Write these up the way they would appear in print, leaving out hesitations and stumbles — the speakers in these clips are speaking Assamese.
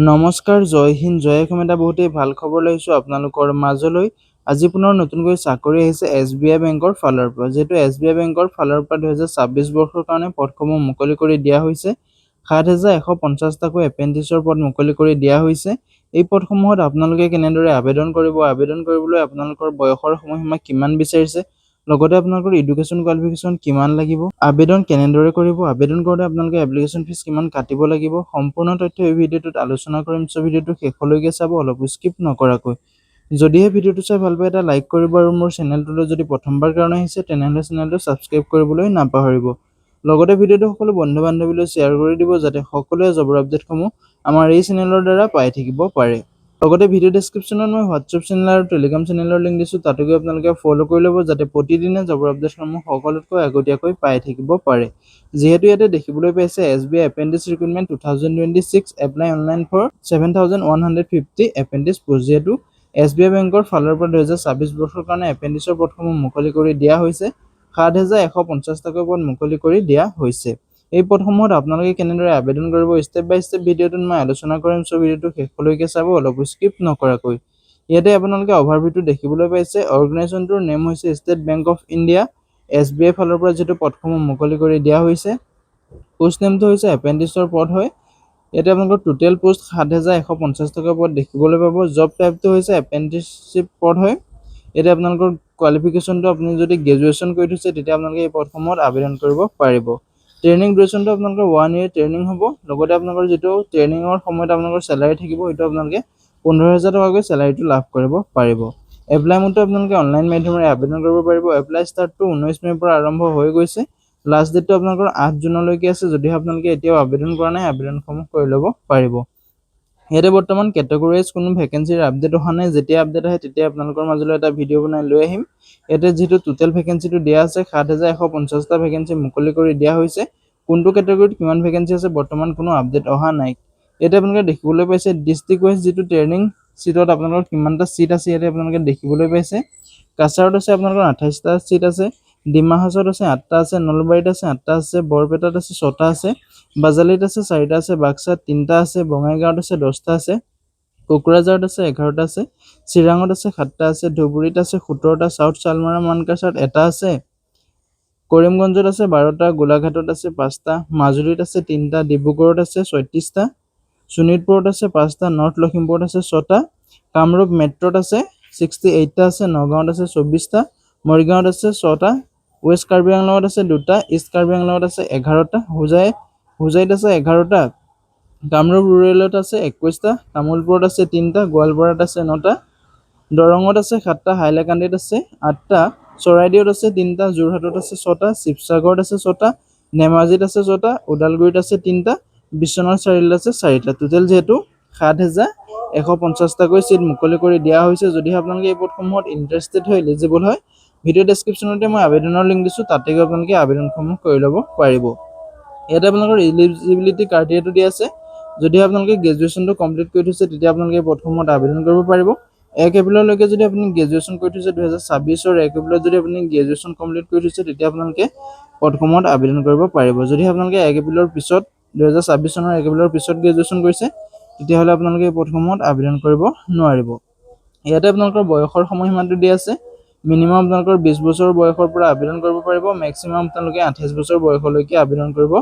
নমস্কাৰ, জয় হিন্দ, জয় অসম। এটা বহুতেই ভাল খবৰ লৈছোঁ আপোনালোকৰ মাজলৈ। আজি পুনৰ নতুনকৈ চাকৰি আহিছে SBI বেংকৰ ফালৰ পৰা। যিহেতু SBI বেংকৰ ফালৰ পৰা 2026 বৰ্ষৰ কাৰণে পদসমূহ মুকলি কৰি দিয়া হৈছে। 7,150টাকৈ এপ্ৰেণ্টিছৰ পদ মুকলি কৰি দিয়া হৈছে। এই পদসমূহত আপোনালোকে কেনেদৰে আবেদন কৰিব, আবেদন কৰিবলৈ আপোনালোকৰ বয়সৰ সময়সীমা কিমান বিচাৰিছে, লগতে আপোনালোকৰ এডুকেশ্যন কোৱালিফিকেশ্যন কিমান লাগিব, আবেদন কেনেদৰে কৰিব, আবেদন কৰোঁতে আপোনালোকে এপ্লিকেশ্যন ফিজ কিমান কাটিব লাগিব, সম্পূৰ্ণ তথ্য এই ভিডিঅ'টোত আলোচনা কৰিম। সো ভিডিঅ'টো শেষলৈকে চাব, অলপ স্কিপ নকৰাকৈ। যদিহে ভিডিঅ'টো চাই ভাল পায় এটা লাইক কৰিব আৰু মোৰ চেনেলটোলৈ যদি প্ৰথমবাৰ কাৰণে আহিছে তেনেহ'লে চেনেলটো ছাবস্ক্ৰাইব কৰিবলৈ নাপাহৰিব। লগতে ভিডিঅ'টো সকলো বন্ধু-বান্ধৱীলৈ শ্বেয়াৰ কৰি দিব যাতে সকলোৱে জবৰ আপডেটসমূহ আমাৰ এই চেনেলৰ দ্বাৰা পাই থাকিব পাৰে। লগতে ভিডিঅ' ডেছক্ৰিপশ্যনত মই হোৱাটছএপ চেনেল আৰু টেলিগ্ৰাম চেনেলৰ লিংক দিছোঁ, তাতো গৈ আপোনালোকে ফ'ল' কৰি ল'ব যাতে প্ৰতিদিনে জবৰ আপডেটসমূহ সকলোতকৈ আগতীয়াকৈ পাই থাকিব পাৰে। যিহেতু ইয়াতে দেখিবলৈ পাইছে SBI apprentice recruitment 2026 apply online for 7,150 apprentice post. যিহেতু SBI বেংকৰ ফালৰ পৰা 2026 বৰ্ষৰ কাৰণে এপ্ৰেণ্টিছৰ পদসমূহ মুকলি কৰি দিয়া হৈছে। 7,150টাকৈ পদ মুকলি কৰি দিয়া হৈছে। এই পদসমূহত আপোনালোকে কেনেদৰে আবেদন কৰিব ষ্টেপ বাই ষ্টেপ ভিডিঅ'টোত মই আলোচনা কৰিম। সো ভিডিঅ'টো শেষলৈকে চাব, অলপ স্কিপ নকৰাকৈ। ইয়াতে আপোনালোকে অভাৰভিউটো দেখিবলৈ পাইছে। অৰ্গেনাইজেশ্যনটোৰ নেম হৈছে state bank of India. SBI ফালৰ পৰা যিটো পদসমূহ মুকলি কৰি দিয়া হৈছে, পোষ্ট নেমটো হৈছে এপ্ৰেণ্টিছৰ পদ হয়। ইয়াতে আপোনালোকৰ টোটেল পোষ্ট 7,150টাকৈ পদ দেখিবলৈ পাব। জব টাইপটো হৈছে এপ্ৰেণ্টিছশ্বিপ পদ হয়। ইয়াতে আপোনালোকৰ কোৱালিফিকেশ্যনটো আপুনি যদি গ্ৰেজুৱেশ্যন কৰি থৈছে তেতিয়া আপোনালোকে এই পদসমূহত আবেদন কৰিব পাৰিব। ট্ৰেইনিং ডিউৰেশ্যনটো আপোনালোকৰ 1 year ট্ৰেইনিং হ'ব। লগতে আপোনালোকৰ যিটো ট্ৰেইনিঙৰ সময়ত আপোনালোকৰ চেলাৰী থাকিব সেইটো আপোনালোকে 15,000 টকাকৈ চেলাৰীটো লাভ কৰিব পাৰিব। এপ্লাই মতে আপোনালোকে অনলাইন মাধ্যমেৰে আবেদন কৰিব পাৰিব। এপ্লাই ষ্টাৰ্টটো 19 মে'ৰ পৰা আৰম্ভ হৈ গৈছে। লাষ্ট ডেটটো আপোনালোকৰ 8 জুনলৈকে আছে। যদিহে আপোনালোকে এতিয়াও আবেদন কৰা নাই, আবেদনসমূহ কৰি ল'ব পাৰিব। ইয়াতে বৰ্তমান কেটেগৰাইজ কোনো ভেকেঞ্চিৰ আপডেট অহা নাই। যেতিয়া আপডেট আহে তেতিয়া আপোনালোকৰ মাজলৈ এটা ভিডিঅ' বনাই লৈ আহিম। ইয়াতে যিহেতু টোটেল ভেকেঞ্চিটো দিয়া আছে 7,150টা ভেকেঞ্চি মুকলি কৰি দিয়া হৈছে। কোনটো কেটেগৰীত কিমান ভেকেঞ্চি আছে বৰ্তমান কোনো আপডেট অহা নাই। ইয়াতে আপোনালোকে দেখিবলৈ পাইছে ডিষ্ট্ৰিক্ট ৱাইজ যিটো ট্ৰেইনিং চিটত আপোনালোকৰ কিমানটা চিট আছে ইয়াতে আপোনালোকে দেখিবলৈ পাইছে। কাছাৰত আছে আপোনালোকৰ 28টা চিট আছে, ডিমা হাছাওত আছে 8টা আছে, নলবাৰীত আছে 8টা আছে, বৰপেটাত আছে 6টা আছে, বাজালিত আছে 4টা আছে, বাক্সাত 3টা আছে, বঙাইগাঁৱত আছে 10টা আছে, কোকৰাঝাৰত আছে 11টা আছে, চিৰাঙত আছে 7টা আছে, ধুবুৰীত আছে 17টা, চাউথ চালমাৰা মানকাছাৰত 1টা আছে, কৰিমগঞ্জত আছে 12টা, গোলাঘাটত আছে 5টা, মাজুলীত আছে 3টা, ডিব্ৰুগড়ত আছে 36টা, শোণিতপুৰত আছে 5টা, নৰ্থ লখিমপুৰত আছে 6টা, কামৰূপ মেট্ৰত আছে 68টা আছে, নগাঁৱত আছে 24টা, মৰিগাঁৱত আছে 6টা, ৱেষ্ট কাৰ্বি আংলঙত আছে 2টা, ইষ্ট কাৰ্বি আংলঙত আছে 11টা, হোজাইত আছে 11টা, কামৰূপ ৰুৰেলত আছে 21টা, তামুলপুৰত আছে 3টা, গোৱালপাৰাত আছে 9টা, দৰঙত আছে 7টা, হাইলাকান্দিত আছে 8টা, চৰাইদেউত আছে 3টা, যোৰহাটত আছে 6টা, শিৱসাগৰত আছে 6টা, ধেমাজিত আছে 6টা, ওদালগুৰিত আছে 3টা, বিশ্বনাথ চাৰিআলিত আছে 4টা। টোটেল যিহেতু 7,150টাকৈ চিট মুকলি কৰি দিয়া হৈছে। যদিহে আপোনালোকে এই পদসমূহত ইণ্টাৰেষ্টেড হয়, এলিজিবল হয়, ভিডিঅ' ডেছক্ৰিপশ্যনতে মই আবেদনৰ লিংক দিছোঁ, তাতে গৈ আপোনালোকে আবেদনসমূহ কৰি ল'ব পাৰিব। ইয়াতে আপোনালোকৰ এলিজিবিলিটি ক্ৰাইটেৰিয়াটো দিয়া আছে। যদিহে আপোনালোকে গ্ৰেজুৱেশ্যনটো কমপ্লিট কৰি থৈছে তেতিয়া আপোনালোকে এই পদসমূহত আবেদন কৰিব পাৰিব। 1 এপ্ৰিললৈকে যদি আপুনি গ্ৰেজুৱেশ্যন কৰি থৈছে, 2026ৰ 1 এপ্ৰিলত যদি আপুনি গ্ৰেজুৱেশ্যন কমপ্লিট কৰি থৈছে তেতিয়া আপোনালোকে পদসমূহত আবেদন কৰিব পাৰিব। যদিহে আপোনালোকে 1 এপ্ৰিলৰ পিছত 2026 চনৰ 1 এপ্ৰিলৰ পিছত গ্ৰেজুৱেশ্যন কৰিছে তেতিয়াহ'লে আপোনালোকে এই পদসমূহত আবেদন কৰিব নোৱাৰিব। ইয়াতে আপোনালোকৰ বয়সৰ সময়সীমাটো দিয়া আছে। মিনিমাম আপোনালোকৰ 20 বছৰ বয়সৰ পৰা আবেদন কৰিব পাৰিব, মেক্সিমাম আপোনালোকে 28 বছৰ বয়সলৈকে আবেদন কৰিব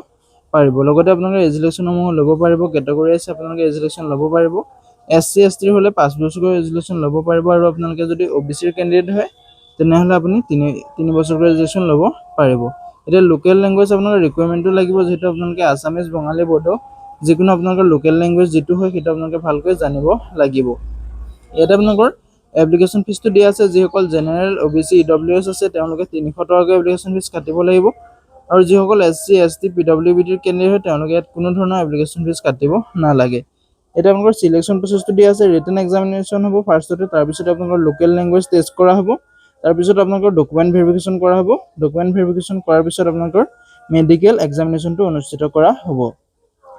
পাৰিব। লগতে আপোনালোকে ৰেজুলেশ্যনসমূহ ল'ব পাৰিব, কেটেগৰাইজ আপোনালোকে ৰেজুলেশ্যন ল'ব পাৰিব। SC ST হ'লে 5 বছৰকৈ ৰেজুলেশ্যন ল'ব পাৰিব, আৰু আপোনালোকে যদি OBCৰ কেণ্ডিডেট হয় তেনেহ'লে আপুনি 3 বছৰকৈ ৰেজুলেশ্যন ল'ব পাৰিব। এতিয়া লোকেল লেংগুৱেজ আপোনালোকৰ ৰিকুৱাৰমেণ্টটো লাগিব, যিহেতু আপোনালোকে আছামিজ, বঙালী, বড়ো যিকোনো আপোনালোকৰ লোকেল লেংগুৱেজ যিটো হয় সেইটো আপোনালোকে ভালকৈ জানিব লাগিব। ইয়াতে আপোনালোকৰ এপ্লিকেশ্যন ফিজটো দিয়া আছে। যিসকল জেনেৰেল, OBC, EWS আছে তেওঁলোকে 300 টকাকৈ এপ্লিকেশ্যন ফিজ কাটিব লাগিব, আৰু যিসকল SC ST PWBTৰ কেণ্ডিডেট হয় তেওঁলোকে ইয়াত কোনো ধৰণৰ এপ্লিকেশ্যন ফিজ কাটিব নালাগে। এতিয়া আপোনালোকৰ চিলেকশ্যন প্ৰচেছটো দিয়া আছে। ৰিটেন এক্সামিনেশ্যন হ'ব ফাৰ্ষ্টতে, তাৰপিছত আপোনালোকৰ লোকেল লেংগুৱেজ টেষ্ট কৰা হ'ব, তাৰপিছত আপোনালোকৰ ডকুমেণ্ট ভেৰিফিকেশ্যন কৰা হ'ব, ডকুমেণ্ট ভেৰিফিকেশ্যন কৰাৰ পিছত আপোনালোকৰ মেডিকেল এক্সামিনেশ্যনটো অনুষ্ঠিত কৰা হ'ব।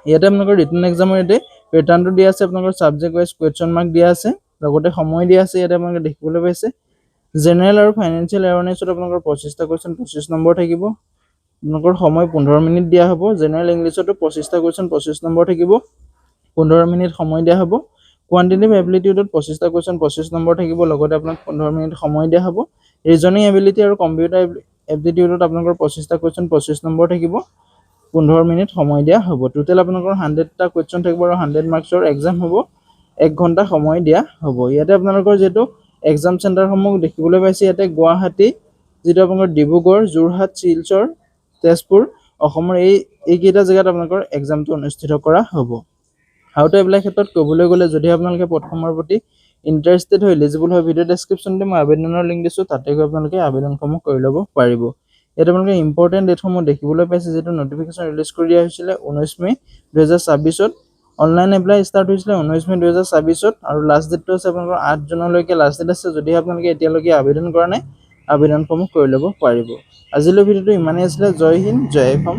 ইয়াতে আপোনালোকৰ ৰিটেন এক্সামৰ ইয়াতে পেটাৰ্ণটো দিয়া আছে, আপোনালোকৰ ছাবজেক্ট ৱাইজ কুৱেশ্যন মাৰ্ক দিয়া আছে, লগতে সময় দিয়া আছে। ইয়াতে আপোনালোকে দেখিবলৈ পাইছে জেনেৰেল আৰু ফাইনেন্সিয়েল এৱাৰনেছত আপোনালোকৰ 25টা কুৱেশ্যন 25 নম্বৰ থাকিব। আপোনালোকৰ সময় 15 মিনিট দিয়া হ'ব। জেনেৰেল ইংলিছতো 25টা কুৱেশ্যন 25 নম্বৰ থাকিব। 15 মিনিট সময় দিয়া হ'ব কোৱান্টিটিভ এবিলিটিউডত 25টা কোৱেশ্চন 25 নম্বৰ থাকিব লগতে আপোনাক 15 মিনিট সময় দিয়া হ'ব ৰিজনিং এবিলিটি আৰু কম্পিউটাৰ এবিলিটিউডত আপোনালোকৰ 25টা কোৱেশ্চন 25 নম্বৰ থাকিব 15 মিনিট সময় দিয়া হ'ব টোটাল আপোনালোকৰ 100টা কোৱেশ্চন থাকিব আৰু 100 মাৰ্কছৰ এক্সাম হ'ব 1 ঘণ্টা সময় দিয়া হ'ব ইয়াতে আপোনালোকৰ যেটো এক্সাম চেণ্টাৰ সমূহ দেখিবলৈ পাইছে ইয়াতে গুৱাহাটী যেটো আপোনালোকৰ ডিব্ৰুগড় যোৰহাট শিলচৰ তেজপুৰ অসমৰ এই কেইটা জায়গাত আপোনালোকৰ এক্সামটো অনুষ্ঠিত কৰা হ'ব How to apply ক্ষেত্ৰত ক'বলৈ গ'লে যদি আপোনালোকে প্ৰথমৰ প্ৰতি ইন্টাৰেষ্টেড হয় এলিজিবল হয় ভিডিও ডেসক্ৰিপচনতে মই আবেদনৰ লিংক দিছো তাতে গৈ আপোনালোকে আবেদনসমূহ কৰি ল'ব পাৰিব ইয়াত আপোনালোকে ইম্পৰ্টেন্ট ডেটসমূহ দেখিবলৈ পাইছে যেটো নটিফিকেশন ৰিলিজ কৰি দিয়া হৈছিল 19 মে 2026 ত অনলাইন এপ্লাই ষ্টাৰ্ট হৈছিল 19 মে 2026 ত আৰু লাষ্ট ডেটটো আছে আপোনালোকৰ 8 জুনলৈকে লাষ্ট ডেট আছে যদি আপোনালোকে এতিয়ালৈকে আবেদন কৰা নাই আবেদনসমূহ কৰি ল'ব পাৰিব আজিলৈ ভিডিওটো ইমানেই আছিল জয় হিন্দ জয় অসম